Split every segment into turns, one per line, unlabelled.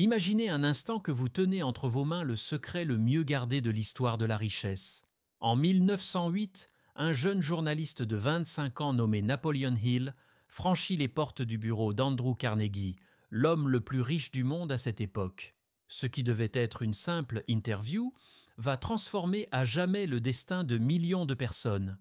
Imaginez un instant que vous tenez entre vos mains le secret le mieux gardé de l'histoire de la richesse. En 1908, un jeune journaliste de 25 ans nommé Napoleon Hill franchit les portes du bureau d'Andrew Carnegie, l'homme le plus riche du monde à cette époque. Ce qui devait être une simple interview va transformer à jamais le destin de millions de personnes.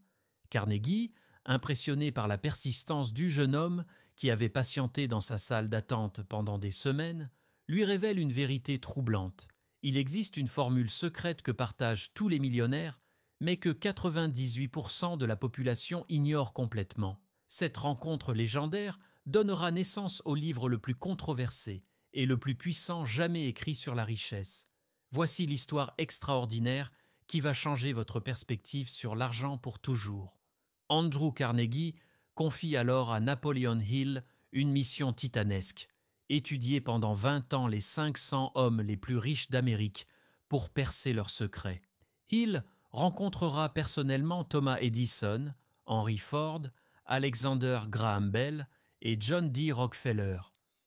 Carnegie, impressionné par la persistance du jeune homme qui avait patienté dans sa salle d'attente pendant des semaines, lui révèle une vérité troublante. Il existe une formule secrète que partagent tous les millionnaires, mais que 98% de la population ignore complètement. Cette rencontre légendaire donnera naissance au livre le plus controversé et le plus puissant jamais écrit sur la richesse. Voici l'histoire extraordinaire qui va changer votre perspective sur l'argent pour toujours. Andrew Carnegie confie alors à Napoleon Hill une mission titanesque: étudier pendant 20 ans les 500 hommes les plus riches d'Amérique pour percer leurs secrets. Hill rencontrera personnellement Thomas Edison, Henry Ford, Alexander Graham Bell et John D. Rockefeller.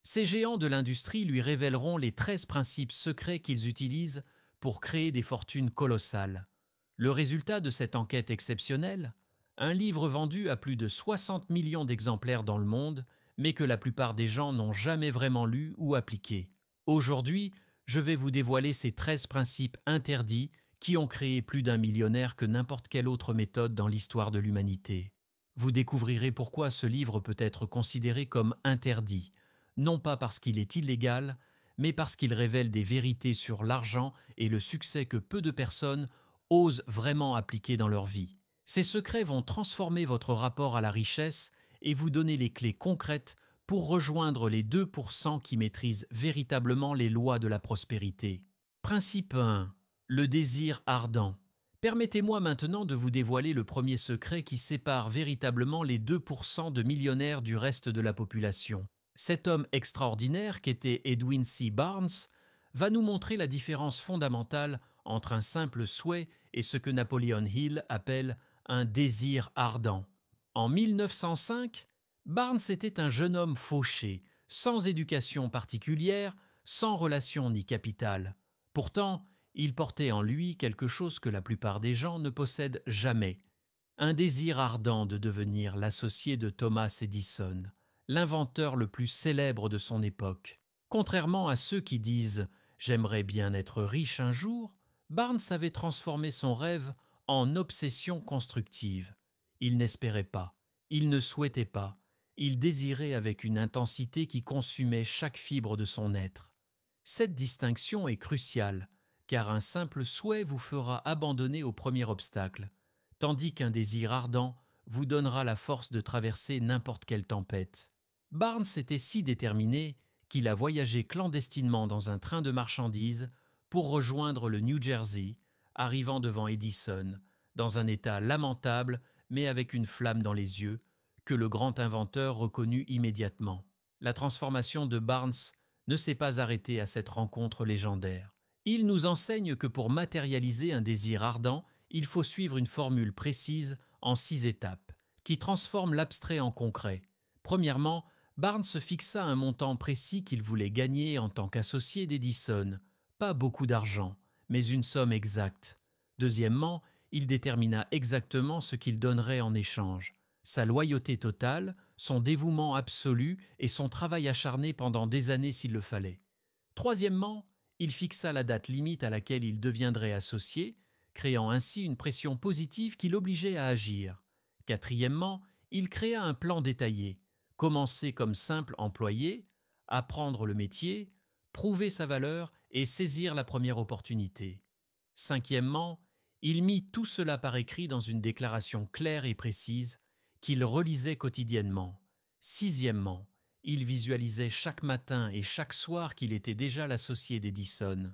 Ces géants de l'industrie lui révéleront les 13 principes secrets qu'ils utilisent pour créer des fortunes colossales. Le résultat de cette enquête exceptionnelle? Un livre vendu à plus de 60 millions d'exemplaires dans le monde, mais que la plupart des gens n'ont jamais vraiment lu ou appliqué. Aujourd'hui, je vais vous dévoiler ces 13 principes interdits qui ont créé plus d'un millionnaire que n'importe quelle autre méthode dans l'histoire de l'humanité. Vous découvrirez pourquoi ce livre peut être considéré comme interdit, non pas parce qu'il est illégal, mais parce qu'il révèle des vérités sur l'argent et le succès que peu de personnes osent vraiment appliquer dans leur vie. Ces secrets vont transformer votre rapport à la richesse et vous donner les clés concrètes pour rejoindre les 2% qui maîtrisent véritablement les lois de la prospérité. Principe 1. Le désir ardent. Permettez-moi maintenant de vous dévoiler le premier secret qui sépare véritablement les 2% de millionnaires du reste de la population. Cet homme extraordinaire qu'était Edwin C. Barnes va nous montrer la différence fondamentale entre un simple souhait et ce que Napoleon Hill appelle un désir ardent. En 1905, Barnes était un jeune homme fauché, sans éducation particulière, sans relation ni capital. Pourtant, il portait en lui quelque chose que la plupart des gens ne possèdent jamais: un désir ardent de devenir l'associé de Thomas Edison, l'inventeur le plus célèbre de son époque. Contrairement à ceux qui disent « j'aimerais bien être riche un jour », Barnes avait transformé son rêve en obsession constructive. Il n'espérait pas, il ne souhaitait pas, il désirait avec une intensité qui consumait chaque fibre de son être. Cette distinction est cruciale, car un simple souhait vous fera abandonner au premier obstacle, tandis qu'un désir ardent vous donnera la force de traverser n'importe quelle tempête. Barnes était si déterminé qu'il a voyagé clandestinement dans un train de marchandises pour rejoindre le New Jersey, arrivant devant Edison, dans un état lamentable mais avec une flamme dans les yeux, que le grand inventeur reconnut immédiatement. La transformation de Barnes ne s'est pas arrêtée à cette rencontre légendaire. Il nous enseigne que pour matérialiser un désir ardent, il faut suivre une formule précise en 6 étapes, qui transforme l'abstrait en concret. Premièrement, Barnes fixa un montant précis qu'il voulait gagner en tant qu'associé d'Edison. Pas beaucoup d'argent, mais une somme exacte. Deuxièmement, il détermina exactement ce qu'il donnerait en échange: sa loyauté totale, son dévouement absolu et son travail acharné pendant des années s'il le fallait. Troisièmement, il fixa la date limite à laquelle il deviendrait associé, créant ainsi une pression positive qui l'obligeait à agir. Quatrièmement, il créa un plan détaillé: commencer comme simple employé, apprendre le métier, prouver sa valeur et saisir la première opportunité. Cinquièmement, il mit tout cela par écrit dans une déclaration claire et précise qu'il relisait quotidiennement. Sixièmement, il visualisait chaque matin et chaque soir qu'il était déjà l'associé d'Edison,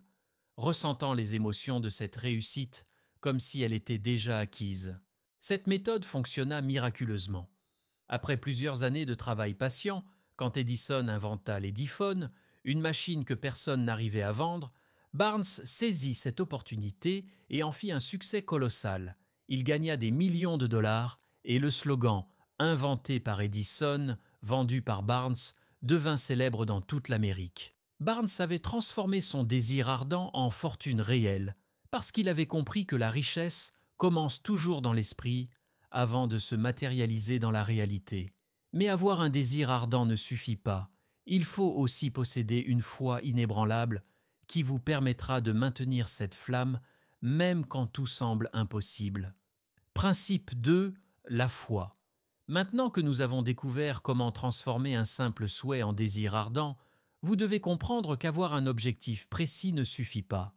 ressentant les émotions de cette réussite comme si elle était déjà acquise. Cette méthode fonctionna miraculeusement. Après plusieurs années de travail patient, quand Edison inventa l'Ediphone, une machine que personne n'arrivait à vendre, Barnes saisit cette opportunité et en fit un succès colossal. Il gagna des millions de dollars et le slogan « Inventé par Edison, vendu par Barnes » devint célèbre dans toute l'Amérique. Barnes avait transformé son désir ardent en fortune réelle, parce qu'il avait compris que la richesse commence toujours dans l'esprit avant de se matérialiser dans la réalité. Mais avoir un désir ardent ne suffit pas. Il faut aussi posséder une foi inébranlable qui vous permettra de maintenir cette flamme même quand tout semble impossible. Principe 2. La foi. Maintenant que nous avons découvert comment transformer un simple souhait en désir ardent, vous devez comprendre qu'avoir un objectif précis ne suffit pas.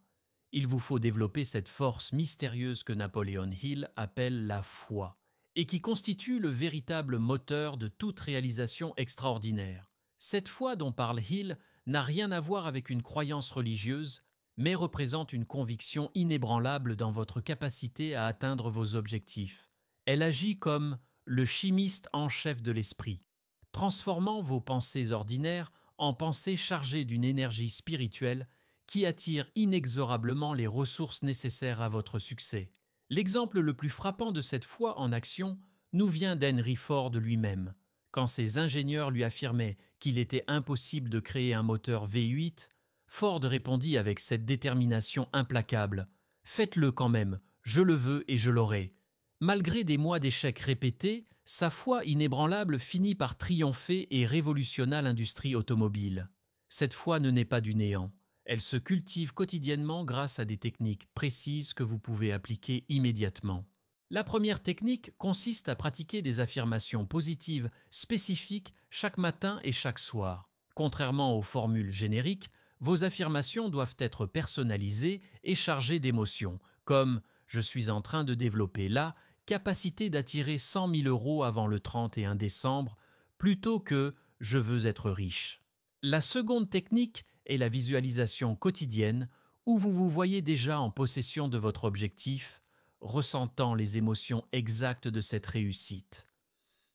Il vous faut développer cette force mystérieuse que Napoleon Hill appelle la foi, et qui constitue le véritable moteur de toute réalisation extraordinaire. Cette foi dont parle Hill n'a rien à voir avec une croyance religieuse, mais représente une conviction inébranlable dans votre capacité à atteindre vos objectifs. Elle agit comme le chimiste en chef de l'esprit, transformant vos pensées ordinaires en pensées chargées d'une énergie spirituelle qui attire inexorablement les ressources nécessaires à votre succès. L'exemple le plus frappant de cette foi en action nous vient d'Henry Ford lui-même. Quand ses ingénieurs lui affirmaient qu'il était impossible de créer un moteur V8, Ford répondit avec cette détermination implacable « Faites-le quand même, je le veux et je l'aurai ». Malgré des mois d'échecs répétés, sa foi inébranlable finit par triompher et révolutionna l'industrie automobile. Cette foi ne naît pas du néant. Elle se cultive quotidiennement grâce à des techniques précises que vous pouvez appliquer immédiatement. La première technique consiste à pratiquer des affirmations positives spécifiques chaque matin et chaque soir. Contrairement aux formules génériques, vos affirmations doivent être personnalisées et chargées d'émotions, comme « Je suis en train de développer la capacité d'attirer 100 000 € avant le 31 décembre » plutôt que « Je veux être riche ». La seconde technique est la visualisation quotidienne où vous vous voyez déjà en possession de votre objectif, ressentant les émotions exactes de cette réussite.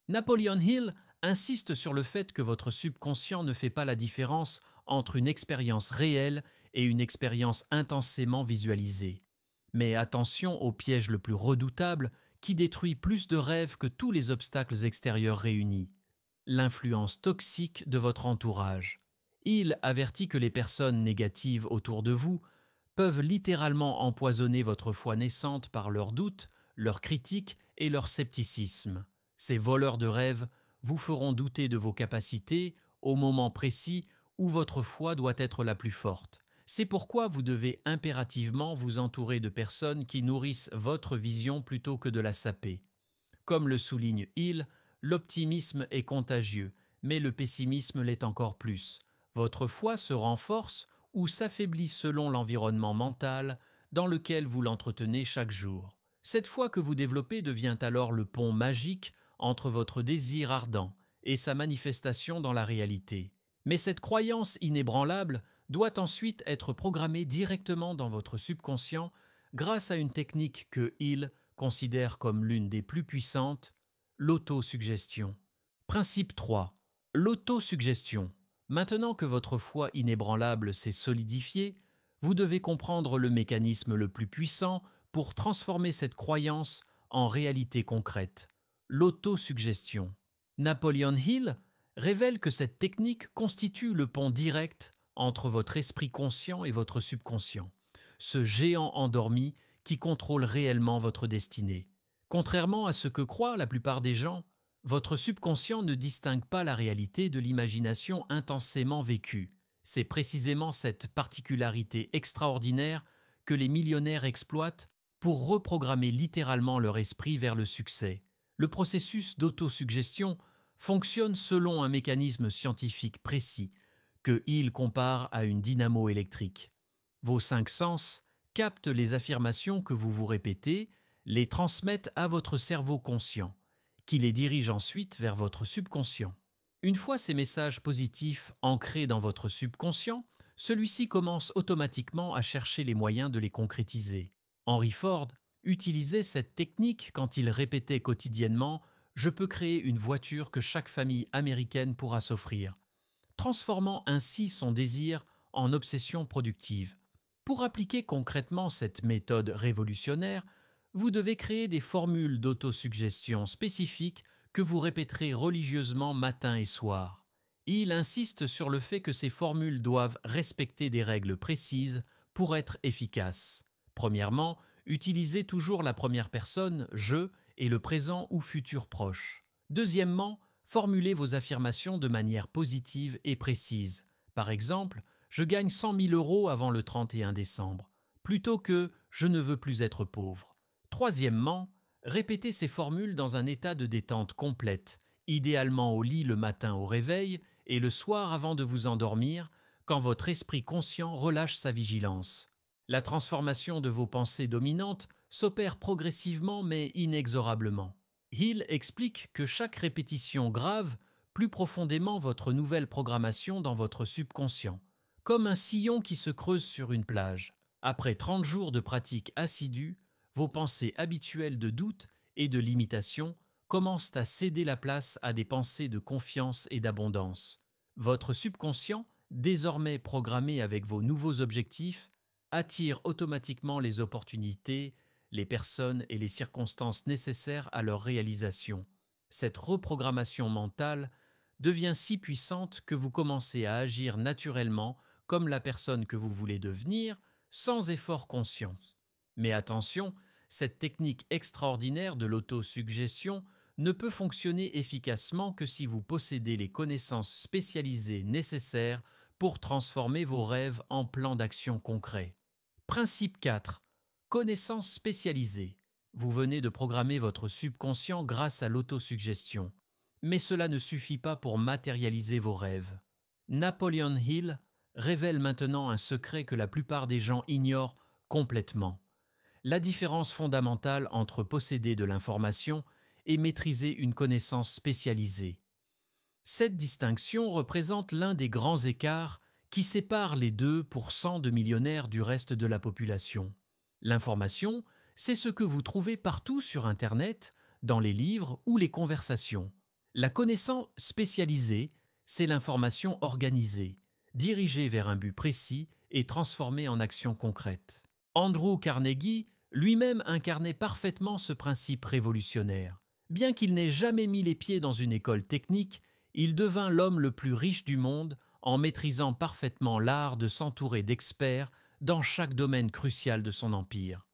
Napoleon Hill insiste sur le fait que votre subconscient ne fait pas la différence entre une expérience réelle et une expérience intensément visualisée. Mais attention au piège le plus redoutable qui détruit plus de rêves que tous les obstacles extérieurs réunis. L'influence toxique de votre entourage. Hill avertit que les personnes négatives autour de vous peuvent littéralement empoisonner votre foi naissante par leurs doutes, leurs critiques et leur scepticisme. Ces voleurs de rêves vous feront douter de vos capacités au moment précis où votre foi doit être la plus forte. C'est pourquoi vous devez impérativement vous entourer de personnes qui nourrissent votre vision plutôt que de la saper. Comme le souligne Hill, l'optimisme est contagieux, mais le pessimisme l'est encore plus. Votre foi se renforce ou s'affaiblit selon l'environnement mental dans lequel vous l'entretenez chaque jour. Cette foi que vous développez devient alors le pont magique entre votre désir ardent et sa manifestation dans la réalité. Mais cette croyance inébranlable doit ensuite être programmée directement dans votre subconscient grâce à une technique que Hill considère comme l'une des plus puissantes, l'autosuggestion. Principe 3. L'autosuggestion. Maintenant que votre foi inébranlable s'est solidifiée, vous devez comprendre le mécanisme le plus puissant pour transformer cette croyance en réalité concrète, l'autosuggestion. Napoleon Hill révèle que cette technique constitue le pont direct entre votre esprit conscient et votre subconscient, ce géant endormi qui contrôle réellement votre destinée. Contrairement à ce que croient la plupart des gens, votre subconscient ne distingue pas la réalité de l'imagination intensément vécue. C'est précisément cette particularité extraordinaire que les millionnaires exploitent pour reprogrammer littéralement leur esprit vers le succès. Le processus d'autosuggestion fonctionne selon un mécanisme scientifique précis que Hill compare à une dynamo électrique. Vos 5 sens captent les affirmations que vous vous répétez, les transmettent à votre cerveau conscient, qui les dirige ensuite vers votre subconscient. Une fois ces messages positifs ancrés dans votre subconscient, celui-ci commence automatiquement à chercher les moyens de les concrétiser. Henry Ford utilisait cette technique quand il répétait quotidiennement « Je peux créer une voiture que chaque famille américaine pourra s'offrir », transformant ainsi son désir en obsession productive. Pour appliquer concrètement cette méthode révolutionnaire, vous devez créer des formules d'autosuggestion spécifiques que vous répéterez religieusement matin et soir. Il insiste sur le fait que ces formules doivent respecter des règles précises pour être efficaces. Premièrement, utilisez toujours la première personne, je, et le présent ou futur proche. Deuxièmement, formulez vos affirmations de manière positive et précise. Par exemple, je gagne 100 000 euros avant le 31 décembre, plutôt que je ne veux plus être pauvre. Troisièmement, répétez ces formules dans un état de détente complète, idéalement au lit le matin au réveil et le soir avant de vous endormir, quand votre esprit conscient relâche sa vigilance. La transformation de vos pensées dominantes s'opère progressivement mais inexorablement. Hill explique que chaque répétition grave plus profondément votre nouvelle programmation dans votre subconscient, comme un sillon qui se creuse sur une plage. Après 30 jours de pratique assidue, vos pensées habituelles de doute et de limitation commencent à céder la place à des pensées de confiance et d'abondance. Votre subconscient, désormais programmé avec vos nouveaux objectifs, attire automatiquement les opportunités, les personnes et les circonstances nécessaires à leur réalisation. Cette reprogrammation mentale devient si puissante que vous commencez à agir naturellement comme la personne que vous voulez devenir, sans effort conscient. Mais attention, cette technique extraordinaire de l'autosuggestion ne peut fonctionner efficacement que si vous possédez les connaissances spécialisées nécessaires pour transformer vos rêves en plans d'action concrets. Principe 4. Connaissances spécialisées. Vous venez de programmer votre subconscient grâce à l'autosuggestion. Mais cela ne suffit pas pour matérialiser vos rêves. Napoleon Hill révèle maintenant un secret que la plupart des gens ignorent complètement. La différence fondamentale entre posséder de l'information et maîtriser une connaissance spécialisée. Cette distinction représente l'un des grands écarts qui séparent les 2% de millionnaires du reste de la population. L'information, c'est ce que vous trouvez partout sur Internet, dans les livres ou les conversations. La connaissance spécialisée, c'est l'information organisée, dirigée vers un but précis et transformée en action concrète. Andrew Carnegie lui-même incarnait parfaitement ce principe révolutionnaire. Bien qu'il n'ait jamais mis les pieds dans une école technique, il devint l'homme le plus riche du monde en maîtrisant parfaitement l'art de s'entourer d'experts dans chaque domaine crucial de son empire.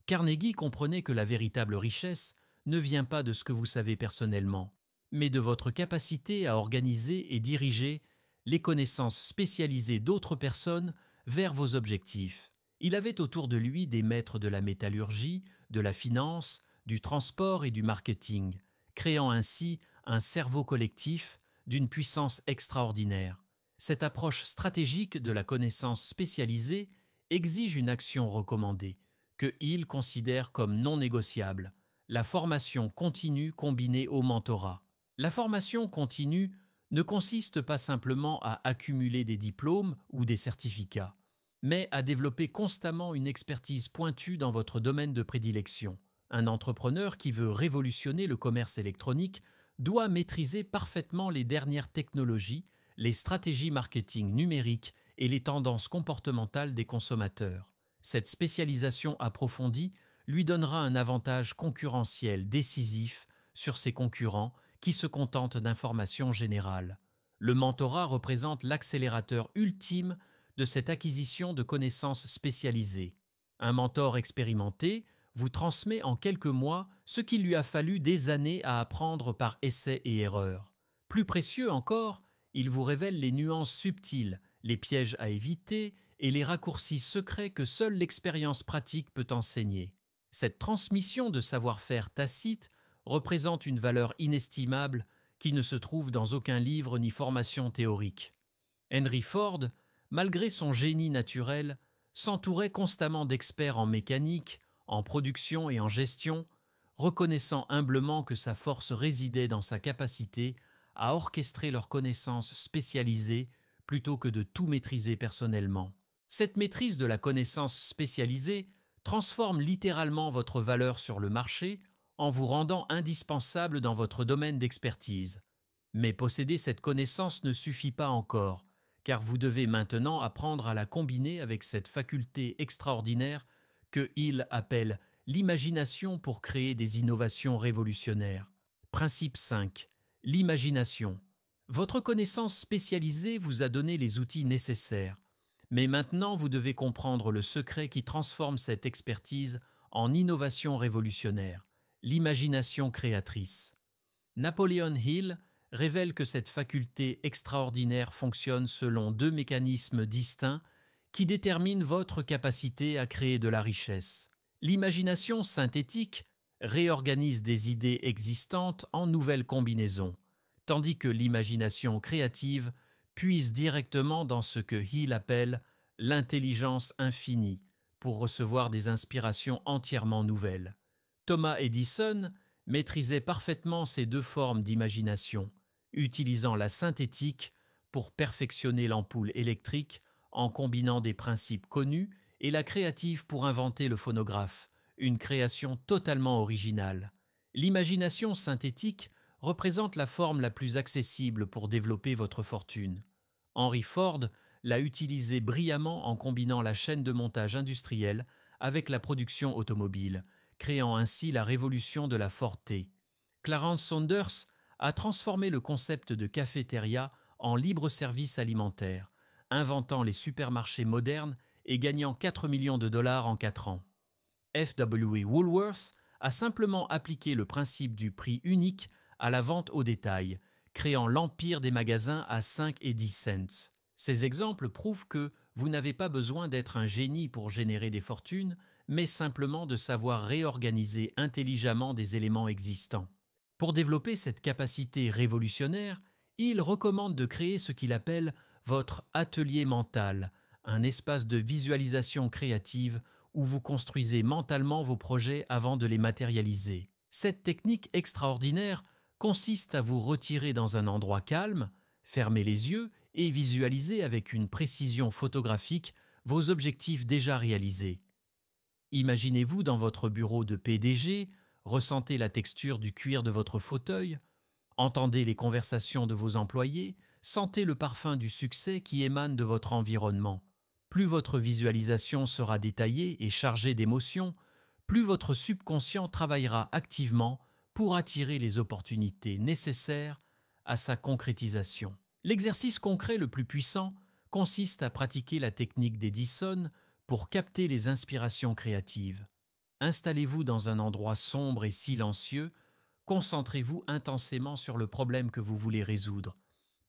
Carnegie comprenait que la véritable richesse ne vient pas de ce que vous savez personnellement, mais de votre capacité à organiser et diriger les connaissances spécialisées d'autres personnes vers vos objectifs. Il avait autour de lui des maîtres de la métallurgie, de la finance, du transport et du marketing, créant ainsi un cerveau collectif d'une puissance extraordinaire. Cette approche stratégique de la connaissance spécialisée exige une action recommandée, que Hill considère comme non négociable, la formation continue combinée au mentorat. La formation continue ne consiste pas simplement à accumuler des diplômes ou des certificats, mais à développer constamment une expertise pointue dans votre domaine de prédilection. Un entrepreneur qui veut révolutionner le commerce électronique doit maîtriser parfaitement les dernières technologies, les stratégies marketing numériques et les tendances comportementales des consommateurs. Cette spécialisation approfondie lui donnera un avantage concurrentiel décisif sur ses concurrents qui se contentent d'informations générales. Le mentorat représente l'accélérateur ultime de cette acquisition de connaissances spécialisées. Un mentor expérimenté vous transmet en quelques mois ce qu'il lui a fallu des années à apprendre par essais et erreurs. Plus précieux encore, il vous révèle les nuances subtiles, les pièges à éviter et les raccourcis secrets que seule l'expérience pratique peut enseigner. Cette transmission de savoir-faire tacite représente une valeur inestimable qui ne se trouve dans aucun livre ni formation théorique. Henry Ford, malgré son génie naturel, s'entourait constamment d'experts en mécanique, en production et en gestion, reconnaissant humblement que sa force résidait dans sa capacité à orchestrer leurs connaissances spécialisées plutôt que de tout maîtriser personnellement. Cette maîtrise de la connaissance spécialisée transforme littéralement votre valeur sur le marché en vous rendant indispensable dans votre domaine d'expertise. Mais posséder cette connaissance ne suffit pas encore, car vous devez maintenant apprendre à la combiner avec cette faculté extraordinaire que Hill appelle l'imagination pour créer des innovations révolutionnaires. Principe 5. L'imagination. Votre connaissance spécialisée vous a donné les outils nécessaires. Mais maintenant, vous devez comprendre le secret qui transforme cette expertise en innovation révolutionnaire, l'imagination créatrice. Napoleon Hill révèle que cette faculté extraordinaire fonctionne selon deux mécanismes distincts qui déterminent votre capacité à créer de la richesse. L'imagination synthétique réorganise des idées existantes en nouvelles combinaisons, tandis que l'imagination créative puise directement dans ce que Hill appelle l'intelligence infinie pour recevoir des inspirations entièrement nouvelles. Thomas Edison maîtrisait parfaitement ces deux formes d'imagination, utilisant la synthétique pour perfectionner l'ampoule électrique en combinant des principes connus et la créative pour inventer le phonographe, une création totalement originale. L'imagination synthétique représente la forme la plus accessible pour développer votre fortune. Henry Ford l'a utilisée brillamment en combinant la chaîne de montage industrielle avec la production automobile, créant ainsi la révolution de la Ford T. Clarence Saunders a transformé le concept de cafétéria en libre-service alimentaire, inventant les supermarchés modernes et gagnant 4 millions de dollars en 4 ans. F.W. Woolworth a simplement appliqué le principe du prix unique à la vente au détail, créant l'empire des magasins à 5 et 10 cents. Ces exemples prouvent que vous n'avez pas besoin d'être un génie pour générer des fortunes, mais simplement de savoir réorganiser intelligemment des éléments existants. Pour développer cette capacité révolutionnaire, il recommande de créer ce qu'il appelle votre atelier mental, un espace de visualisation créative où vous construisez mentalement vos projets avant de les matérialiser. Cette technique extraordinaire consiste à vous retirer dans un endroit calme, fermer les yeux et visualiser avec une précision photographique vos objectifs déjà réalisés. Imaginez-vous dans votre bureau de PDG, ressentez la texture du cuir de votre fauteuil, entendez les conversations de vos employés, sentez le parfum du succès qui émane de votre environnement. Plus votre visualisation sera détaillée et chargée d'émotions, plus votre subconscient travaillera activement pour attirer les opportunités nécessaires à sa concrétisation. L'exercice concret le plus puissant consiste à pratiquer la technique d'Edison pour capter les inspirations créatives. Installez-vous dans un endroit sombre et silencieux, concentrez-vous intensément sur le problème que vous voulez résoudre,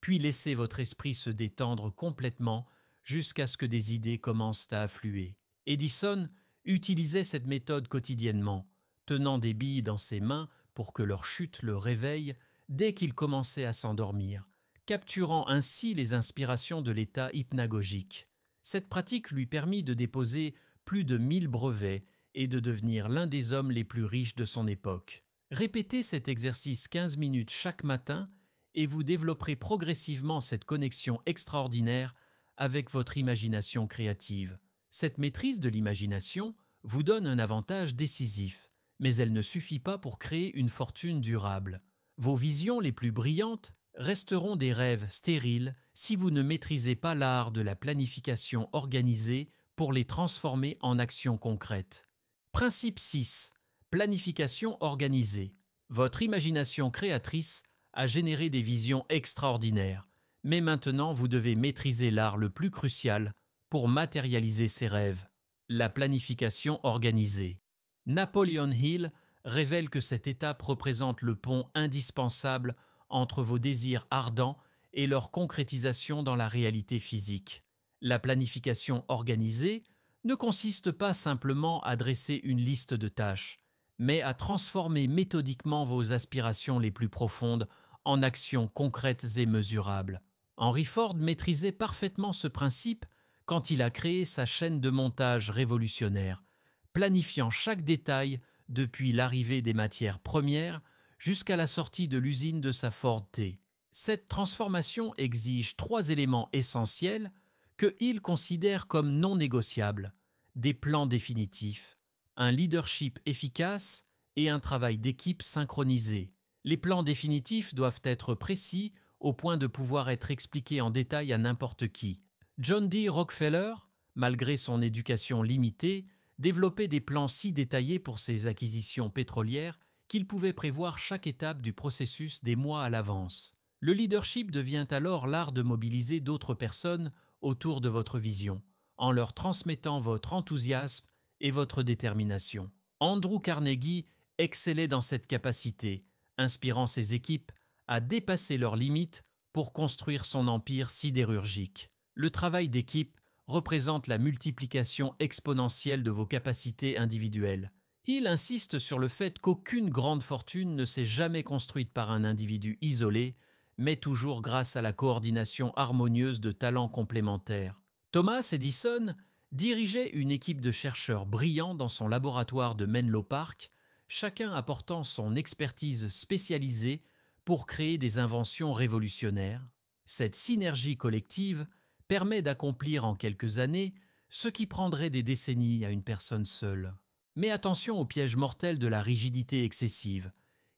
puis laissez votre esprit se détendre complètement jusqu'à ce que des idées commencent à affluer. Edison utilisait cette méthode quotidiennement, tenant des billes dans ses mains pour que leur chute le réveille dès qu'il commençait à s'endormir, capturant ainsi les inspirations de l'état hypnagogique. Cette pratique lui permit de déposer plus de 1000 brevets et de devenir l'un des hommes les plus riches de son époque. Répétez cet exercice 15 minutes chaque matin et vous développerez progressivement cette connexion extraordinaire avec votre imagination créative. Cette maîtrise de l'imagination vous donne un avantage décisif, mais elle ne suffit pas pour créer une fortune durable. Vos visions les plus brillantes resteront des rêves stériles si vous ne maîtrisez pas l'art de la planification organisée pour les transformer en actions concrètes. Principe 6. Planification organisée. Votre imagination créatrice a généré des visions extraordinaires, mais maintenant vous devez maîtriser l'art le plus crucial pour matérialiser ces rêves, la planification organisée. Napoleon Hill révèle que cette étape représente le pont indispensable entre vos désirs ardents et leur concrétisation dans la réalité physique. La planification organisée ne consiste pas simplement à dresser une liste de tâches, mais à transformer méthodiquement vos aspirations les plus profondes en actions concrètes et mesurables. Henry Ford maîtrisait parfaitement ce principe quand il a créé sa chaîne de montage révolutionnaire, planifiant chaque détail depuis l'arrivée des matières premières jusqu'à la sortie de l'usine de sa Ford T. Cette transformation exige 3 éléments essentiels que Hill considère comme non négociables: des plans définitifs, un leadership efficace et un travail d'équipe synchronisé. Les plans définitifs doivent être précis au point de pouvoir être expliqués en détail à n'importe qui. John D. Rockefeller, malgré son éducation limitée, développait des plans si détaillés pour ses acquisitions pétrolières qu'il pouvait prévoir chaque étape du processus des mois à l'avance. Le leadership devient alors l'art de mobiliser d'autres personnes autour de votre vision, en leur transmettant votre enthousiasme et votre détermination. Andrew Carnegie excellait dans cette capacité, inspirant ses équipes à dépasser leurs limites pour construire son empire sidérurgique. Le travail d'équipe représente la multiplication exponentielle de vos capacités individuelles. Il insiste sur le fait qu'aucune grande fortune ne s'est jamais construite par un individu isolé, mais toujours grâce à la coordination harmonieuse de talents complémentaires. Thomas Edison dirigeait une équipe de chercheurs brillants dans son laboratoire de Menlo Park, chacun apportant son expertise spécialisée pour créer des inventions révolutionnaires. Cette synergie collective permet d'accomplir en quelques années ce qui prendrait des décennies à une personne seule. Mais attention au piège mortel de la rigidité excessive.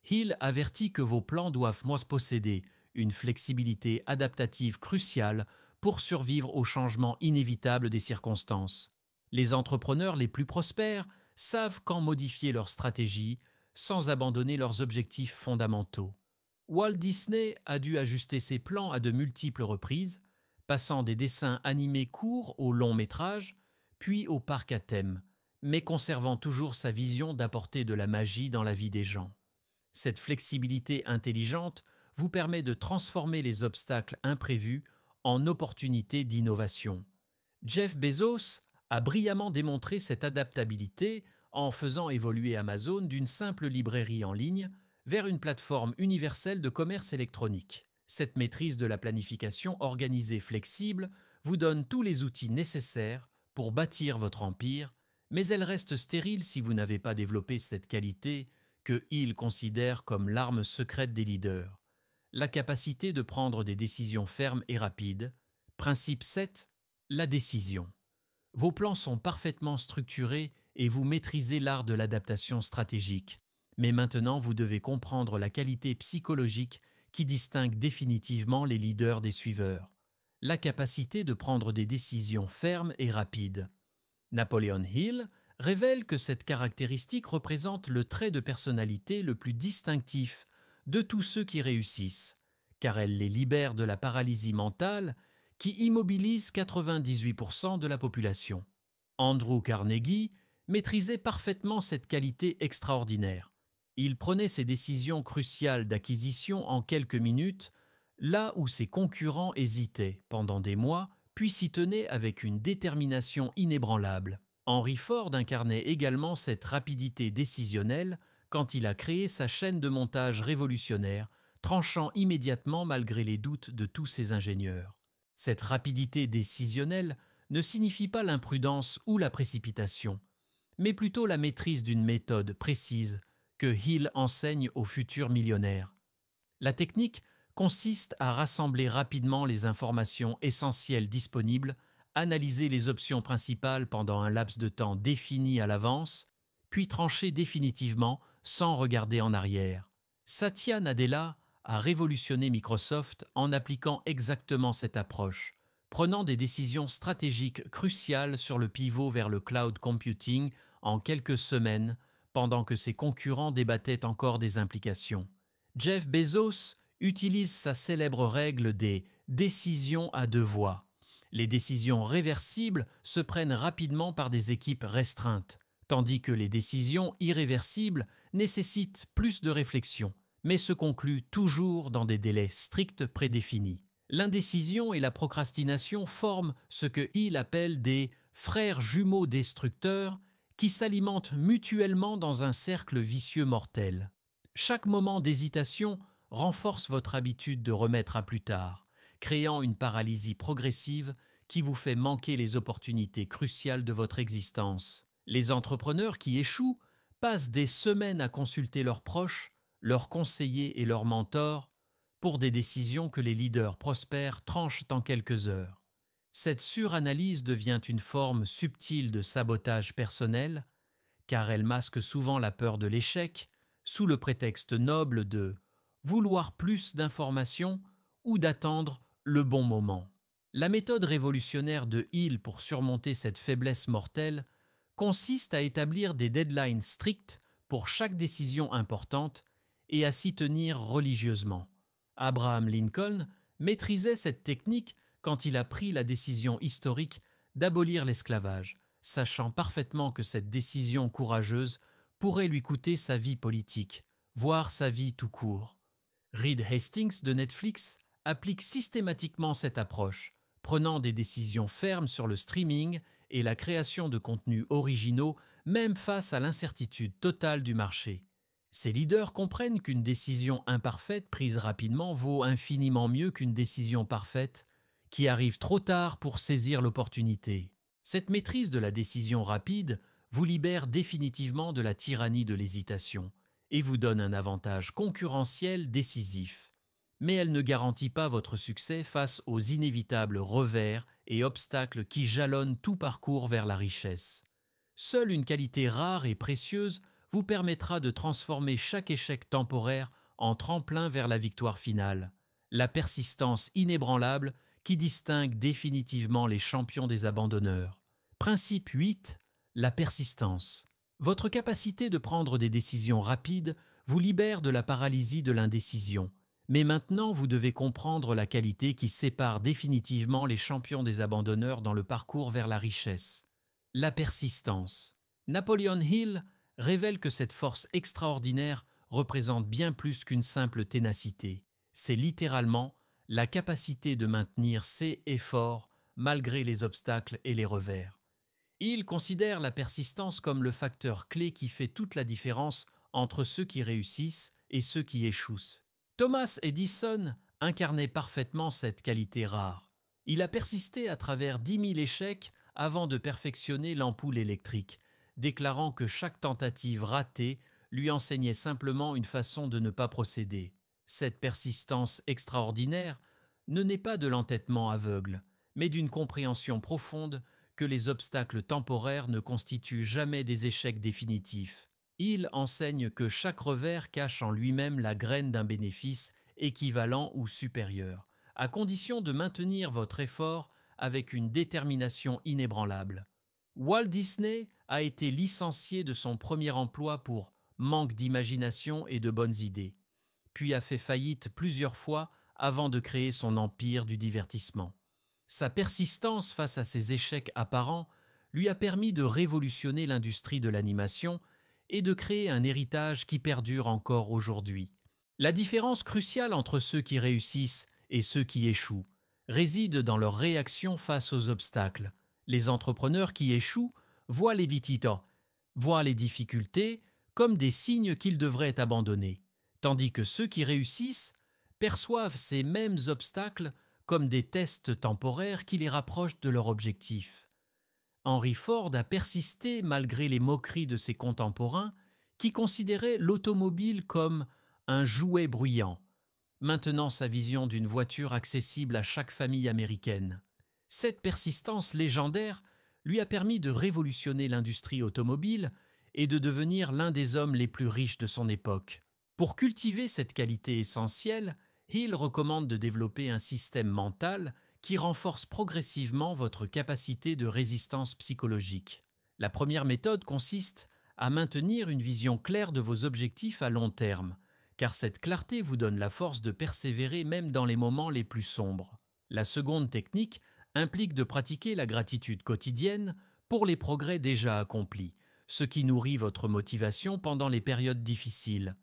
Hill avertit que vos plans doivent posséder une flexibilité adaptative cruciale pour survivre aux changements inévitables des circonstances. Les entrepreneurs les plus prospères savent quand modifier leur stratégie sans abandonner leurs objectifs fondamentaux. Walt Disney a dû ajuster ses plans à de multiples reprises, passant des dessins animés courts au long métrage, puis au parc à thème, mais conservant toujours sa vision d'apporter de la magie dans la vie des gens. Cette flexibilité intelligente vous permet de transformer les obstacles imprévus en opportunités d'innovation. Jeff Bezos a brillamment démontré cette adaptabilité en faisant évoluer Amazon d'une simple librairie en ligne vers une plateforme universelle de commerce électronique. Cette maîtrise de la planification organisée flexible vous donne tous les outils nécessaires pour bâtir votre empire, mais elle reste stérile si vous n'avez pas développé cette qualité que Hill considère comme l'arme secrète des leaders. La capacité de prendre des décisions fermes et rapides. Principe 7. La décision. Vos plans sont parfaitement structurés et vous maîtrisez l'art de l'adaptation stratégique. Mais maintenant, vous devez comprendre la qualité psychologique qui distingue définitivement les leaders des suiveurs. La capacité de prendre des décisions fermes et rapides. Napoleon Hill révèle que cette caractéristique représente le trait de personnalité le plus distinctif de tous ceux qui réussissent, car elle les libère de la paralysie mentale qui immobilise 98% de la population. Andrew Carnegie maîtrisait parfaitement cette qualité extraordinaire. Il prenait ses décisions cruciales d'acquisition en quelques minutes, là où ses concurrents hésitaient pendant des mois, puis s'y tenaient avec une détermination inébranlable. Henry Ford incarnait également cette rapidité décisionnelle quand il a créé sa chaîne de montage révolutionnaire, tranchant immédiatement malgré les doutes de tous ses ingénieurs. Cette rapidité décisionnelle ne signifie pas l'imprudence ou la précipitation, mais plutôt la maîtrise d'une méthode précise que Hill enseigne aux futurs millionnaires. La technique consiste à rassembler rapidement les informations essentielles disponibles, analyser les options principales pendant un laps de temps défini à l'avance, puis trancher définitivement sans regarder en arrière. Satya Nadella a révolutionné Microsoft en appliquant exactement cette approche, prenant des décisions stratégiques cruciales sur le pivot vers le cloud computing en quelques semaines, pendant que ses concurrents débattaient encore des implications. Jeff Bezos utilise sa célèbre règle des décisions à deux voies. Les décisions réversibles se prennent rapidement par des équipes restreintes, tandis que les décisions irréversibles nécessitent plus de réflexion, mais se concluent toujours dans des délais stricts prédéfinis. L'indécision et la procrastination forment ce que Hill appelle des frères jumeaux destructeurs qui s'alimentent mutuellement dans un cercle vicieux mortel. Chaque moment d'hésitation renforce votre habitude de remettre à plus tard, créant une paralysie progressive qui vous fait manquer les opportunités cruciales de votre existence. Les entrepreneurs qui échouent passent des semaines à consulter leurs proches, leurs conseillers et leurs mentors pour des décisions que les leaders prospères tranchent en quelques heures. Cette suranalyse devient une forme subtile de sabotage personnel, car elle masque souvent la peur de l'échec sous le prétexte noble de vouloir plus d'informations ou d'attendre le bon moment. La méthode révolutionnaire de Hill pour surmonter cette faiblesse mortelle consiste à établir des deadlines stricts pour chaque décision importante et à s'y tenir religieusement. Abraham Lincoln maîtrisait cette technique quand il a pris la décision historique d'abolir l'esclavage, sachant parfaitement que cette décision courageuse pourrait lui coûter sa vie politique, voire sa vie tout court. Reed Hastings de Netflix applique systématiquement cette approche, prenant des décisions fermes sur le streaming et la création de contenus originaux, même face à l'incertitude totale du marché. Ces leaders comprennent qu'une décision imparfaite prise rapidement vaut infiniment mieux qu'une décision parfaite qui arrive trop tard pour saisir l'opportunité. Cette maîtrise de la décision rapide vous libère définitivement de la tyrannie de l'hésitation et vous donne un avantage concurrentiel décisif. Mais elle ne garantit pas votre succès face aux inévitables revers et obstacles qui jalonnent tout parcours vers la richesse. Seule une qualité rare et précieuse vous permettra de transformer chaque échec temporaire en tremplin vers la victoire finale. La persistance inébranlable qui distingue définitivement les champions des abandonneurs. Principe 8. La persistance. Votre capacité de prendre des décisions rapides vous libère de la paralysie de l'indécision. Mais maintenant, vous devez comprendre la qualité qui sépare définitivement les champions des abandonneurs dans le parcours vers la richesse. La persistance. Napoleon Hill révèle que cette force extraordinaire représente bien plus qu'une simple ténacité. C'est littéralement la capacité de maintenir ses efforts malgré les obstacles et les revers. Il considère la persistance comme le facteur clé qui fait toute la différence entre ceux qui réussissent et ceux qui échouent. Thomas Edison incarnait parfaitement cette qualité rare. Il a persisté à travers 10 000 échecs avant de perfectionner l'ampoule électrique, déclarant que chaque tentative ratée lui enseignait simplement une façon de ne pas procéder. Cette persistance extraordinaire ne naît pas de l'entêtement aveugle, mais d'une compréhension profonde que les obstacles temporaires ne constituent jamais des échecs définitifs. Il enseigne que chaque revers cache en lui-même la graine d'un bénéfice équivalent ou supérieur, à condition de maintenir votre effort avec une détermination inébranlable. Walt Disney a été licencié de son premier emploi pour manque d'imagination et de bonnes idées, puis a fait faillite plusieurs fois avant de créer son empire du divertissement. Sa persistance face à ses échecs apparents lui a permis de révolutionner l'industrie de l'animation et de créer un héritage qui perdure encore aujourd'hui. La différence cruciale entre ceux qui réussissent et ceux qui échouent réside dans leur réaction face aux obstacles. Les entrepreneurs qui échouent voient les difficultés comme des signes qu'ils devraient abandonner, tandis que ceux qui réussissent perçoivent ces mêmes obstacles comme des tests temporaires qui les rapprochent de leur objectif. Henry Ford a persisté malgré les moqueries de ses contemporains qui considéraient l'automobile comme un jouet bruyant, maintenant sa vision d'une voiture accessible à chaque famille américaine. Cette persistance légendaire lui a permis de révolutionner l'industrie automobile et de devenir l'un des hommes les plus riches de son époque. Pour cultiver cette qualité essentielle, Hill recommande de développer un système mental qui renforce progressivement votre capacité de résistance psychologique. La première méthode consiste à maintenir une vision claire de vos objectifs à long terme, car cette clarté vous donne la force de persévérer même dans les moments les plus sombres. La seconde technique implique de pratiquer la gratitude quotidienne pour les progrès déjà accomplis, ce qui nourrit votre motivation pendant les périodes difficiles.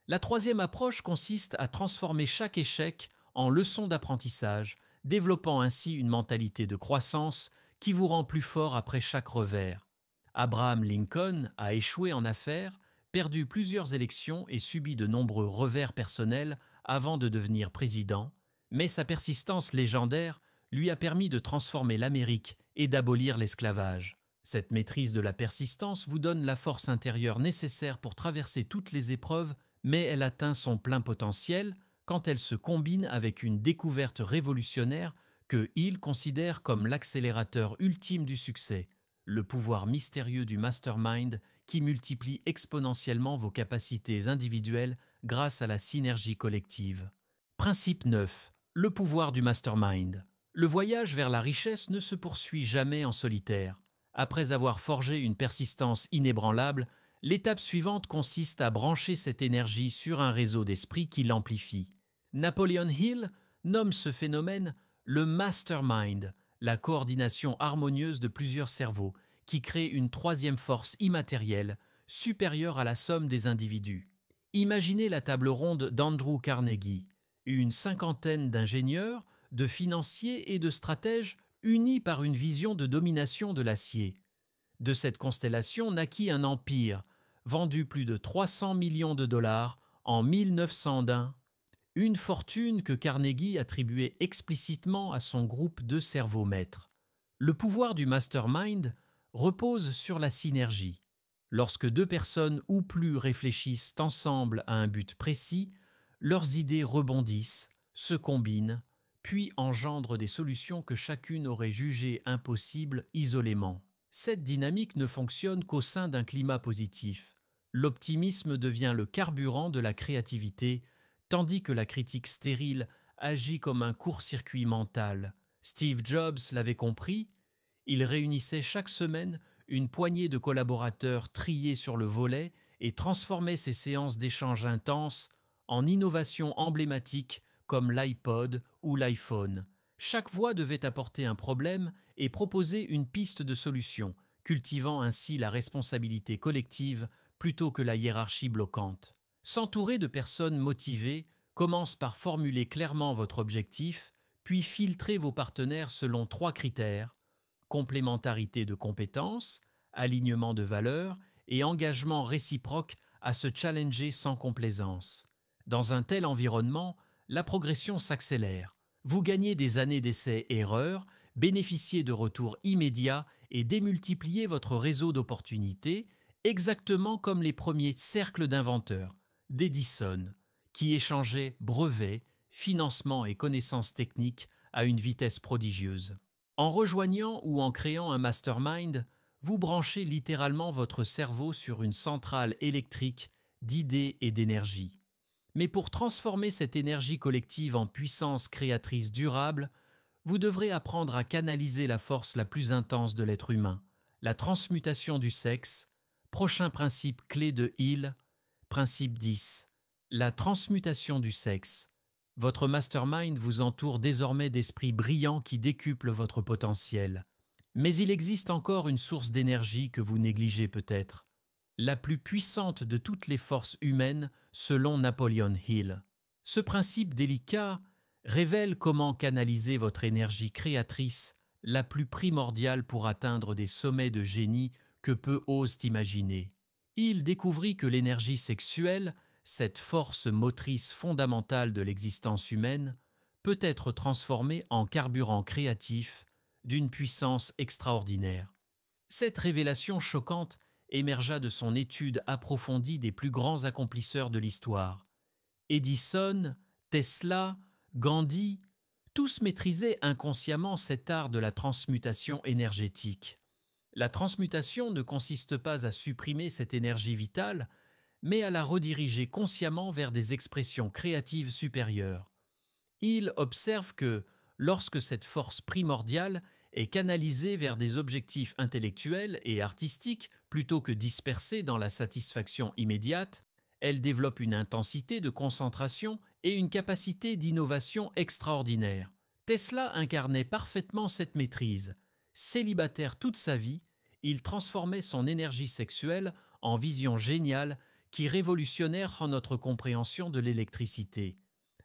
La troisième approche consiste à transformer chaque échec en leçon d'apprentissage, développant ainsi une mentalité de croissance qui vous rend plus fort après chaque revers. Abraham Lincoln a échoué en affaires, perdu plusieurs élections et subi de nombreux revers personnels avant de devenir président, mais sa persistance légendaire lui a permis de transformer l'Amérique et d'abolir l'esclavage. Cette maîtrise de la persistance vous donne la force intérieure nécessaire pour traverser toutes les épreuves, mais elle atteint son plein potentiel quand elle se combine avec une découverte révolutionnaire que Hill considère comme l'accélérateur ultime du succès, le pouvoir mystérieux du mastermind qui multiplie exponentiellement vos capacités individuelles grâce à la synergie collective. Principe 9. Le pouvoir du mastermind. Le voyage vers la richesse ne se poursuit jamais en solitaire. Après avoir forgé une persistance inébranlable, l'étape suivante consiste à brancher cette énergie sur un réseau d'esprit qui l'amplifie. Napoleon Hill nomme ce phénomène le mastermind, la coordination harmonieuse de plusieurs cerveaux, qui crée une troisième force immatérielle, supérieure à la somme des individus. Imaginez la table ronde d'Andrew Carnegie, une cinquantaine d'ingénieurs, de financiers et de stratèges unis par une vision de domination de l'acier. De cette constellation naquit un empire, vendu plus de 300 millions de dollars en 1901, une fortune que Carnegie attribuait explicitement à son groupe de cerveaux maîtres. Le pouvoir du mastermind repose sur la synergie. Lorsque deux personnes ou plus réfléchissent ensemble à un but précis, leurs idées rebondissent, se combinent, puis engendrent des solutions que chacune aurait jugées impossibles isolément. Cette dynamique ne fonctionne qu'au sein d'un climat positif. L'optimisme devient le carburant de la créativité, tandis que la critique stérile agit comme un court-circuit mental. Steve Jobs l'avait compris, il réunissait chaque semaine une poignée de collaborateurs triés sur le volet et transformait ces séances d'échange intenses en innovations emblématiques comme l'iPod ou l'iPhone. Chaque voix devait apporter un problème et proposer une piste de solution, cultivant ainsi la responsabilité collective plutôt que la hiérarchie bloquante. S'entourer de personnes motivées commence par formuler clairement votre objectif, puis filtrer vos partenaires selon 3 critères: complémentarité de compétences, alignement de valeurs et engagement réciproque à se challenger sans complaisance. Dans un tel environnement, la progression s'accélère. Vous gagnez des années d'essais-erreurs, bénéficiez de retours immédiats et démultipliez votre réseau d'opportunités, exactement comme les premiers cercles d'inventeurs, d'Edison, qui échangeaient brevets, financements et connaissances techniques à une vitesse prodigieuse. En rejoignant ou en créant un mastermind, vous branchez littéralement votre cerveau sur une centrale électrique d'idées et d'énergie. Mais pour transformer cette énergie collective en puissance créatrice durable, vous devrez apprendre à canaliser la force la plus intense de l'être humain, la transmutation du sexe. Prochain principe clé de Hill, principe 10, la transmutation du sexe. Votre mastermind vous entoure désormais d'esprits brillants qui décuplent votre potentiel. Mais il existe encore une source d'énergie que vous négligez peut-être, la plus puissante de toutes les forces humaines selon Napoleon Hill. Ce principe délicat révèle comment canaliser votre énergie créatrice la plus primordiale pour atteindre des sommets de génie que peu osent imaginer. Hill découvrit que l'énergie sexuelle, cette force motrice fondamentale de l'existence humaine, peut être transformée en carburant créatif d'une puissance extraordinaire. Cette révélation choquante émergea de son étude approfondie des plus grands accomplisseurs de l'histoire. Edison, Tesla, Gandhi, tous maîtrisaient inconsciemment cet art de la transmutation énergétique. La transmutation ne consiste pas à supprimer cette énergie vitale, mais à la rediriger consciemment vers des expressions créatives supérieures. Il observe que, lorsque cette force primordiale est canalisée vers des objectifs intellectuels et artistiques plutôt que dispersée dans la satisfaction immédiate, elle développe une intensité de concentration et une capacité d'innovation extraordinaire. Tesla incarnait parfaitement cette maîtrise. Célibataire toute sa vie, il transformait son énergie sexuelle en vision géniale qui révolutionnèrent notre compréhension de l'électricité.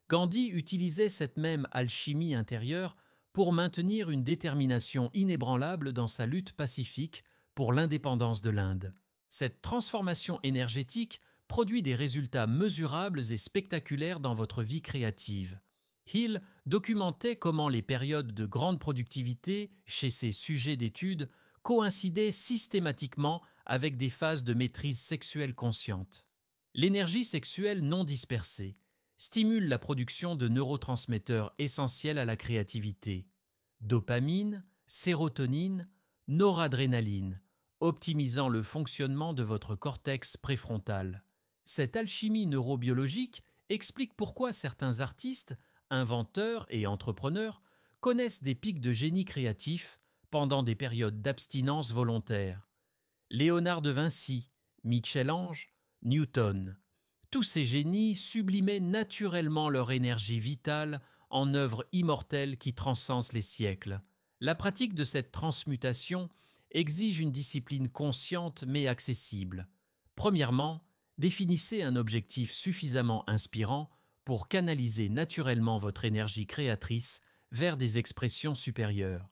Gandhi utilisait cette même alchimie intérieure pour maintenir une détermination inébranlable dans sa lutte pacifique pour l'indépendance de l'Inde. Cette transformation énergétique produit des résultats mesurables et spectaculaires dans votre vie créative. Hill documentait comment les périodes de grande productivité chez ses sujets d'études coïncidaient systématiquement avec des phases de maîtrise sexuelle consciente. L'énergie sexuelle non dispersée stimule la production de neurotransmetteurs essentiels à la créativité: dopamine, sérotonine, noradrénaline, optimisant le fonctionnement de votre cortex préfrontal. Cette alchimie neurobiologique explique pourquoi certains artistes, inventeurs et entrepreneurs connaissent des pics de génie créatif pendant des périodes d'abstinence volontaire. Léonard de Vinci, Michel-Ange, Newton, Tous ces génies sublimaient naturellement leur énergie vitale en œuvres immortelles qui transcendent les siècles. La pratique de cette transmutation exige une discipline consciente mais accessible. Premièrement, définissez un objectif suffisamment inspirant pour canaliser naturellement votre énergie créatrice vers des expressions supérieures.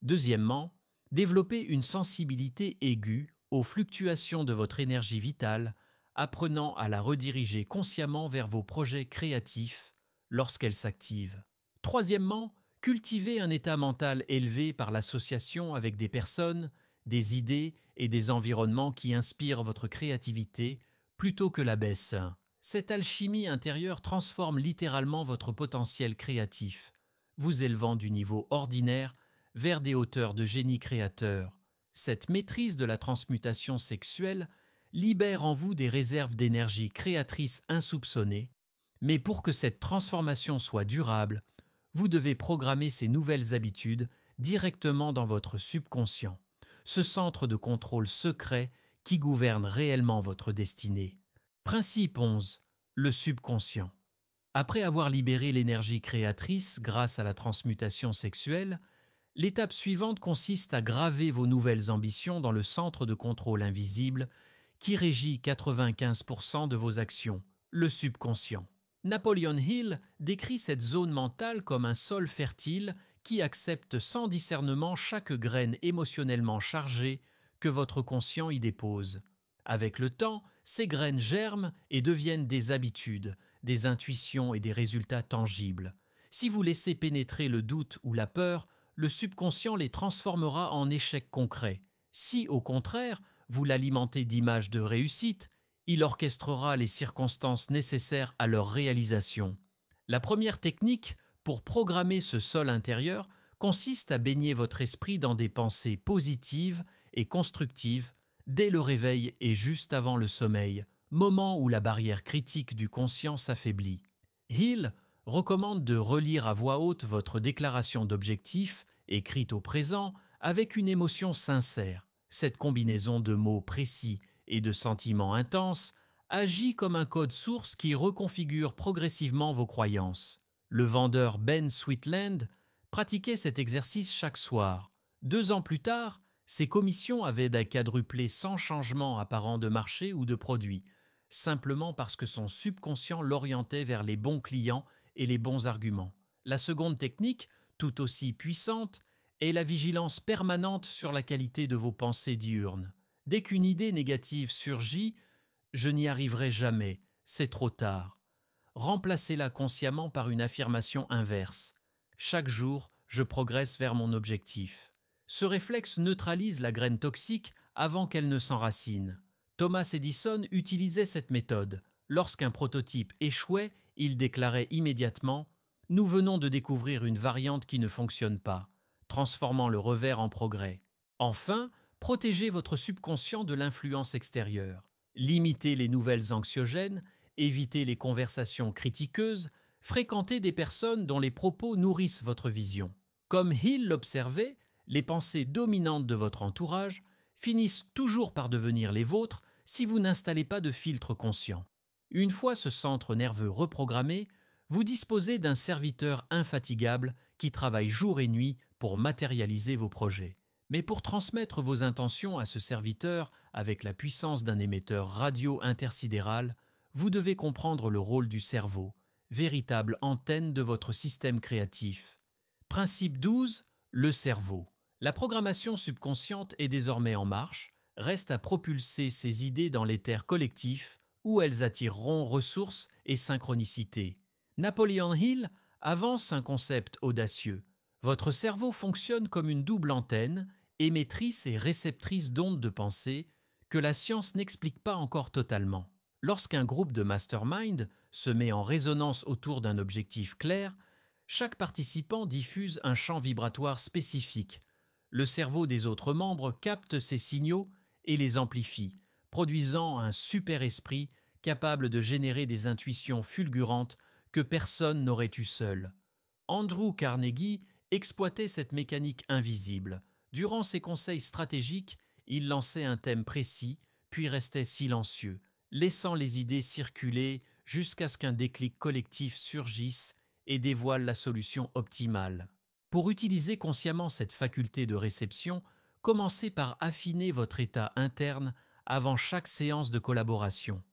Deuxièmement, développez une sensibilité aiguë aux fluctuations de votre énergie vitale, apprenant à la rediriger consciemment vers vos projets créatifs lorsqu'elle s'active. Troisièmement, cultivez un état mental élevé par l'association avec des personnes, des idées et des environnements qui inspirent votre créativité plutôt que la baisse. Cette alchimie intérieure transforme littéralement votre potentiel créatif, vous élevant du niveau ordinaire vers des hauteurs de génie créateur. Cette maîtrise de la transmutation sexuelle libère en vous des réserves d'énergie créatrice insoupçonnées, mais pour que cette transformation soit durable, vous devez programmer ces nouvelles habitudes directement dans votre subconscient, ce centre de contrôle secret qui gouverne réellement votre destinée. Principe 11. Le subconscient. Après avoir libéré l'énergie créatrice grâce à la transmutation sexuelle, l'étape suivante consiste à graver vos nouvelles ambitions dans le centre de contrôle invisible qui régit 95% de vos actions, le subconscient. Napoleon Hill décrit cette zone mentale comme un sol fertile qui accepte sans discernement chaque graine émotionnellement chargée que votre conscient y dépose. Avec le temps, ces graines germent et deviennent des habitudes, des intuitions et des résultats tangibles. Si vous laissez pénétrer le doute ou la peur, le subconscient les transformera en échecs concrets. Si, au contraire, vous l'alimentez d'images de réussite, il orchestrera les circonstances nécessaires à leur réalisation. La première technique pour programmer ce sol intérieur consiste à baigner votre esprit dans des pensées positives et constructives dès le réveil et juste avant le sommeil, moment où la barrière critique du conscient s'affaiblit. Hill recommande de relire à voix haute votre déclaration d'objectifs, écrite au présent, avec une émotion sincère. Cette combinaison de mots précis et de sentiments intenses agit comme un code source qui reconfigure progressivement vos croyances. Le vendeur Ben Sweetland pratiquait cet exercice chaque soir. 2 ans plus tard, ses commissions avaient quadruplé sans changement apparent de marché ou de produit, simplement parce que son subconscient l'orientait vers les bons clients et les bons arguments. La seconde technique, tout aussi puissante, est la vigilance permanente sur la qualité de vos pensées diurnes. Dès qu'une idée négative surgit, je n'y arriverai jamais, c'est trop tard. Remplacez-la consciemment par une affirmation inverse. Chaque jour, je progresse vers mon objectif. Ce réflexe neutralise la graine toxique avant qu'elle ne s'enracine. Thomas Edison utilisait cette méthode. Lorsqu'un prototype échouait, il déclarait immédiatement « Nous venons de découvrir une variante qui ne fonctionne pas », transformant le revers en progrès. Enfin, protégez votre subconscient de l'influence extérieure. Limitez les nouvelles anxiogènes, évitez les conversations critiqueuses, fréquentez des personnes dont les propos nourrissent votre vision. Comme Hill l'observait, les pensées dominantes de votre entourage finissent toujours par devenir les vôtres si vous n'installez pas de filtre conscient. Une fois ce centre nerveux reprogrammé, vous disposez d'un serviteur infatigable qui travaille jour et nuit pour matérialiser vos projets. Mais pour transmettre vos intentions à ce serviteur avec la puissance d'un émetteur radio intersidéral, vous devez comprendre le rôle du cerveau, véritable antenne de votre système créatif. Principe 12, le cerveau. La programmation subconsciente est désormais en marche, reste à propulser ces idées dans l'éther collectif où elles attireront ressources et synchronicité. Napoleon Hill avance un concept audacieux. Votre cerveau fonctionne comme une double antenne, émettrice et réceptrice d'ondes de pensée, que la science n'explique pas encore totalement. Lorsqu'un groupe de mastermind se met en résonance autour d'un objectif clair, chaque participant diffuse un champ vibratoire spécifique. Le cerveau des autres membres capte ces signaux et les amplifie, produisant un super-esprit capable de générer des intuitions fulgurantes que personne n'aurait eues seul. Andrew Carnegie exploitait cette mécanique invisible. Durant ses conseils stratégiques, il lançait un thème précis, puis restait silencieux, laissant les idées circuler jusqu'à ce qu'un déclic collectif surgisse et dévoile la solution optimale. Pour utiliser consciemment cette faculté de réception, commencez par affiner votre état interne avant chaque séance de collaboration.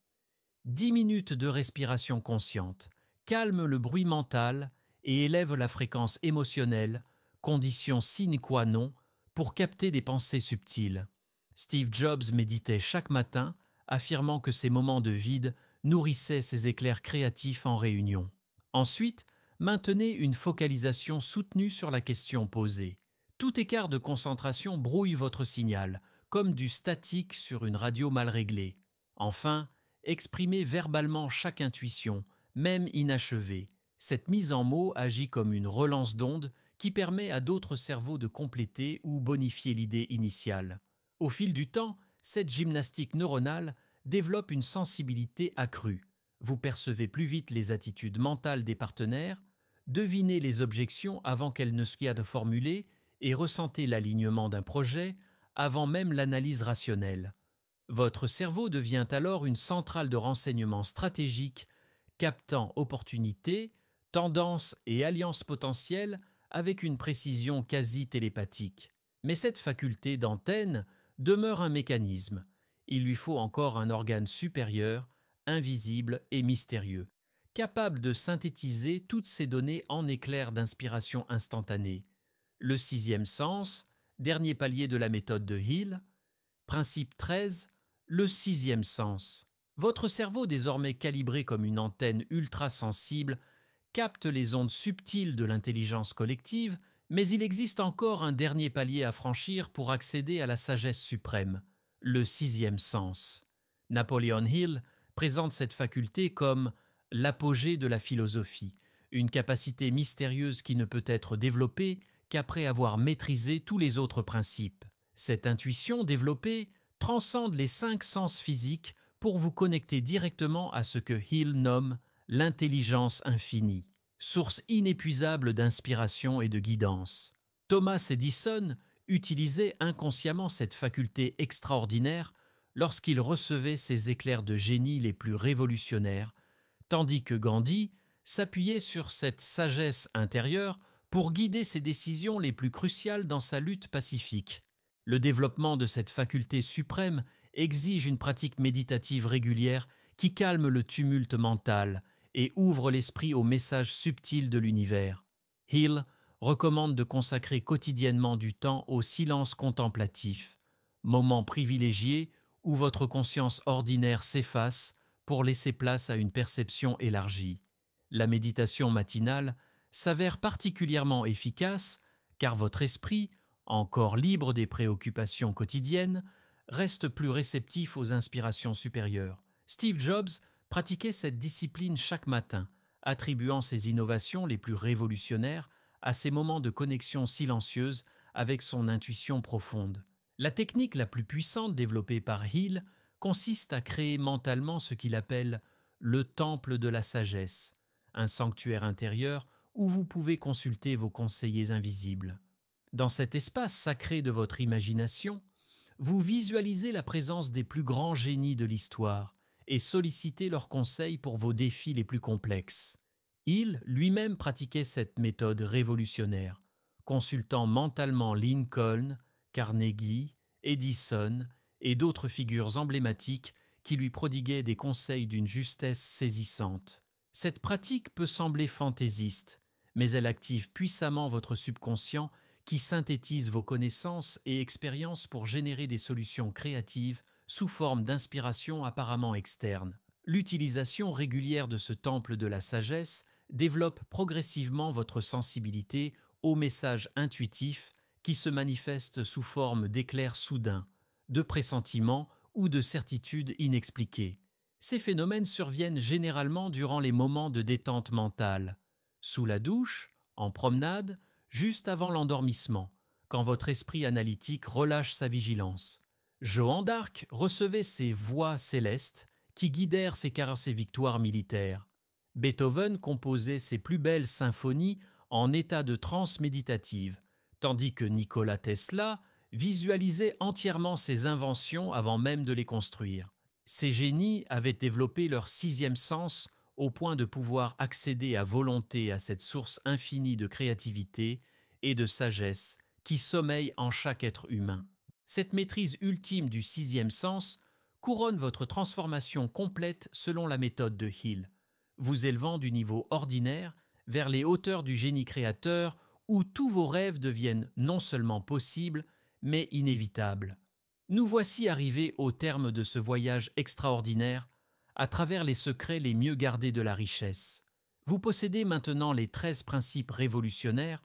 10 minutes de respiration consciente calme le bruit mental et élève la fréquence émotionnelle, condition sine qua non pour capter des pensées subtiles. Steve Jobs méditait chaque matin, affirmant que ces moments de vide nourrissaient ses éclairs créatifs en réunion. Ensuite, maintenez une focalisation soutenue sur la question posée. Tout écart de concentration brouille votre signal, comme du statique sur une radio mal réglée. Enfin, exprimez verbalement chaque intuition, même inachevée. Cette mise en mots agit comme une relance d'ondes qui permet à d'autres cerveaux de compléter ou bonifier l'idée initiale. Au fil du temps, cette gymnastique neuronale développe une sensibilité accrue. Vous percevez plus vite les attitudes mentales des partenaires, devinez les objections avant qu'elles ne soient formulées et ressentez l'alignement d'un projet avant même l'analyse rationnelle. Votre cerveau devient alors une centrale de renseignements stratégiques captant opportunités, tendances et alliances potentielles avec une précision quasi télépathique. Mais cette faculté d'antenne demeure un mécanisme. Il lui faut encore un organe supérieur, invisible et mystérieux, capable de synthétiser toutes ces données en éclairs d'inspiration instantanée. Le sixième sens, dernier palier de la méthode de Hill. Principe 13, le sixième sens. Votre cerveau, désormais calibré comme une antenne ultra-sensible, capte les ondes subtiles de l'intelligence collective, mais il existe encore un dernier palier à franchir pour accéder à la sagesse suprême, le sixième sens. Napoleon Hill présente cette faculté comme l'apogée de la philosophie, une capacité mystérieuse qui ne peut être développée qu'après avoir maîtrisé tous les autres principes. Cette intuition développée transcende les 5 sens physiques pour vous connecter directement à ce que Hill nomme l'intelligence infinie, source inépuisable d'inspiration et de guidance. Thomas Edison utilisait inconsciemment cette faculté extraordinaire lorsqu'il recevait ses éclairs de génie les plus révolutionnaires, tandis que Gandhi s'appuyait sur cette sagesse intérieure pour guider ses décisions les plus cruciales dans sa lutte pacifique. Le développement de cette faculté suprême exige une pratique méditative régulière qui calme le tumulte mental et ouvre l'esprit aux messages subtils de l'univers. Hill recommande de consacrer quotidiennement du temps au silence contemplatif, moment privilégié où votre conscience ordinaire s'efface pour laisser place à une perception élargie. La méditation matinale s'avère particulièrement efficace car votre esprit, encore libre des préoccupations quotidiennes, reste plus réceptif aux inspirations supérieures. Steve Jobs pratiquait cette discipline chaque matin, attribuant ses innovations les plus révolutionnaires à ces moments de connexion silencieuse avec son intuition profonde. La technique la plus puissante développée par Hill consiste à créer mentalement ce qu'il appelle le temple de la sagesse, un sanctuaire intérieur où vous pouvez consulter vos conseillers invisibles. Dans cet espace sacré de votre imagination, vous visualisez la présence des plus grands génies de l'histoire et sollicitez leurs conseils pour vos défis les plus complexes. Hill lui-même pratiquait cette méthode révolutionnaire, consultant mentalement Lincoln, Carnegie, Edison et d'autres figures emblématiques qui lui prodiguaient des conseils d'une justesse saisissante. Cette pratique peut sembler fantaisiste, mais elle active puissamment votre subconscient qui synthétise vos connaissances et expériences pour générer des solutions créatives sous forme d'inspiration apparemment externe. L'utilisation régulière de ce temple de la sagesse développe progressivement votre sensibilité aux messages intuitifs qui se manifestent sous forme d'éclairs soudains, de pressentiments ou de certitudes inexpliquées. Ces phénomènes surviennent généralement durant les moments de détente mentale, sous la douche, en promenade, juste avant l'endormissement, quand votre esprit analytique relâche sa vigilance. Joan d'Arc recevait ces voix célestes qui guidèrent ses victoires militaires. Beethoven composait ses plus belles symphonies en état de transe méditative, tandis que Nikola Tesla visualisait entièrement ses inventions avant même de les construire. Ces génies avaient développé leur sixième sens au point de pouvoir accéder à volonté à cette source infinie de créativité et de sagesse qui sommeille en chaque être humain. Cette maîtrise ultime du sixième sens couronne votre transformation complète selon la méthode de Hill, vous élevant du niveau ordinaire vers les hauteurs du génie créateur où tous vos rêves deviennent non seulement possibles, mais inévitables. Nous voici arrivés au terme de ce voyage extraordinaire à travers les secrets les mieux gardés de la richesse. Vous possédez maintenant les 13 principes révolutionnaires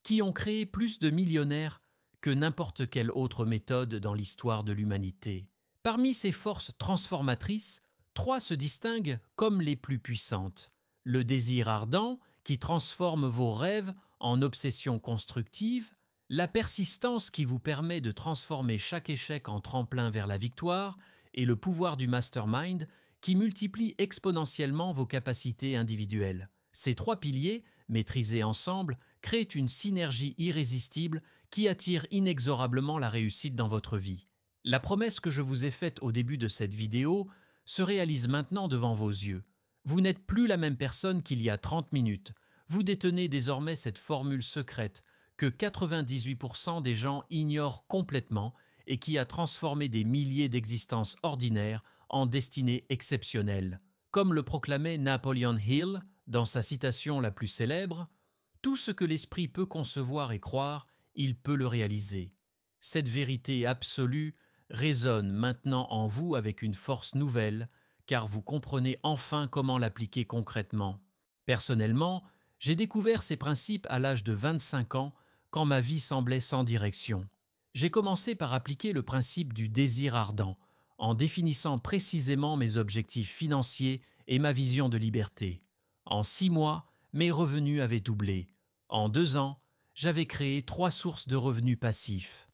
qui ont créé plus de millionnaires que n'importe quelle autre méthode dans l'histoire de l'humanité. Parmi ces forces transformatrices, 3 se distinguent comme les plus puissantes. Le désir ardent, qui transforme vos rêves en obsessions constructives, la persistance qui vous permet de transformer chaque échec en tremplin vers la victoire, et le pouvoir du mastermind qui multiplie exponentiellement vos capacités individuelles. Ces 3 piliers, maîtrisés ensemble, créent une synergie irrésistible qui attire inexorablement la réussite dans votre vie. La promesse que je vous ai faite au début de cette vidéo se réalise maintenant devant vos yeux. Vous n'êtes plus la même personne qu'il y a 30 minutes. Vous détenez désormais cette formule secrète que 98% des gens ignorent complètement et qui a transformé des milliers d'existences ordinaires en destinées exceptionnelles. Comme le proclamait Napoleon Hill dans sa citation la plus célèbre, « Tout ce que l'esprit peut concevoir et croire, il peut le réaliser. » Cette vérité absolue résonne maintenant en vous avec une force nouvelle, car vous comprenez enfin comment l'appliquer concrètement. Personnellement, j'ai découvert ces principes à l'âge de 25 ans, quand ma vie semblait sans direction. J'ai commencé par appliquer le principe du désir ardent, en définissant précisément mes objectifs financiers et ma vision de liberté. En 6 mois, mes revenus avaient doublé. En 2 ans, j'avais créé 3 sources de revenus passifs.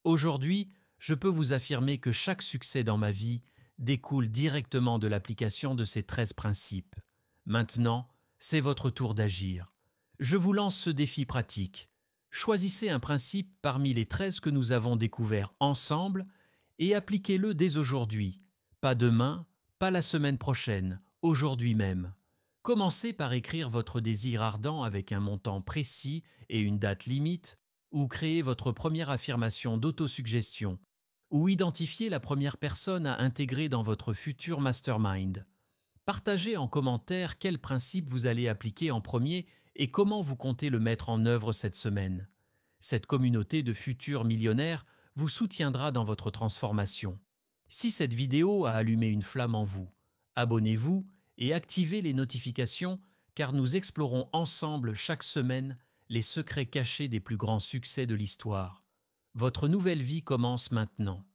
Aujourd'hui, je peux vous affirmer que chaque succès dans ma vie découle directement de l'application de ces 13 principes. Maintenant, c'est votre tour d'agir. Je vous lance ce défi pratique. Choisissez un principe parmi les 13 que nous avons découverts ensemble et appliquez-le dès aujourd'hui. Pas demain, pas la semaine prochaine, aujourd'hui même. Commencez par écrire votre désir ardent avec un montant précis et une date limite, ou créez votre première affirmation d'autosuggestion, ou identifiez la première personne à intégrer dans votre futur mastermind. Partagez en commentaire quel principe vous allez appliquer en premier et comment vous comptez le mettre en œuvre cette semaine. Cette communauté de futurs millionnaires vous soutiendra dans votre transformation. Si cette vidéo a allumé une flamme en vous, abonnez-vous et activez les notifications car nous explorons ensemble chaque semaine les secrets cachés des plus grands succès de l'histoire. Votre nouvelle vie commence maintenant.